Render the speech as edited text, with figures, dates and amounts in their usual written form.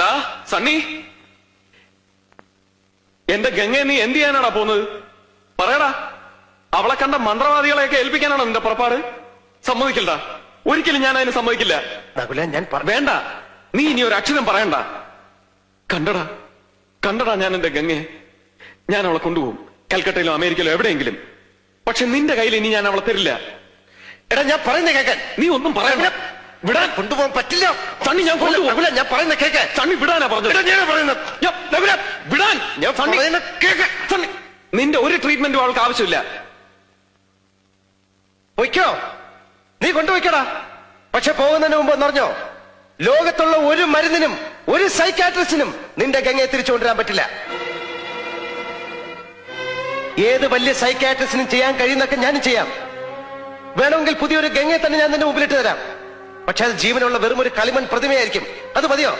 എടാ സണ്ണി, എന്റെ ഗംഗയെ നീ എന്ത് ചെയ്യാനാടാ പോകുന്നത്? പറയടാ. അവളെ കണ്ട മന്ത്രവാദികളെയൊക്കെ ഏൽപ്പിക്കാനാണോ നിന്റെ പുറപ്പാട്? സമ്മതിക്കണ്ട, ഒരിക്കലും ഞാൻ അതിന് സമ്മതിക്കില്ല. ഞാൻ വേണ്ട, നീ ഇനി ഒരു അക്ഷരം പറയണ്ട. കണ്ടടാ കണ്ടടാ ഞാൻ എന്റെ ഗംഗയെ. ഞാൻ അവളെ കൊണ്ടുപോകും, കൽക്കട്ടയിലോ അമേരിക്കയിലോ എവിടെയെങ്കിലും. പക്ഷെ നിന്റെ കയ്യിൽ ഇനി ഞാൻ അവളെ തരില്ല. എടാ ഞാൻ പറയുന്ന കേക്കാൻ. നീ ഒന്നും പറയണ്ട. വിടാൻ കൊണ്ടുപോകാൻ പറ്റില്ല. സണ്ണി ഞാൻ കൊണ്ടുപോകും. ഞാൻ പറയുന്ന കേക്കാൻ. സണ്ണി വിടാനാ പറഞ്ഞത്. വിടാൻ. സണ്ണി, നിന്റെ ഒരു ട്രീറ്റ്മെന്റും അവൾക്ക് ആവശ്യമില്ല. പൊയ്ക്കോ, നീ കൊണ്ടുപോയിക്കടാ. പക്ഷെ പോകുന്നതിന് മുമ്പ് എന്നറിഞ്ഞോ, ലോകത്തുള്ള ഒരു മരുന്നിനും ഒരു സൈക്കാട്രിസ്റ്റിനും നിന്റെ ഗംഗയെ തിരിച്ചു കൊണ്ടുവരാൻ പറ്റില്ല. ഏത് വലിയ സൈക്കാട്രിസ്റ്റിനും ചെയ്യാൻ കഴിയുന്നൊക്കെ ഞാനും ചെയ്യാം. വേണമെങ്കിൽ പുതിയൊരു ഗംഗയെ തന്നെ ഞാൻ നിന്റെ മുമ്പിലിട്ട് തരാം. പക്ഷെ അത് ജീവനുള്ള വെറും ഒരു കളിമൺ പ്രതിമയായിരിക്കും. അത് മതിയോ?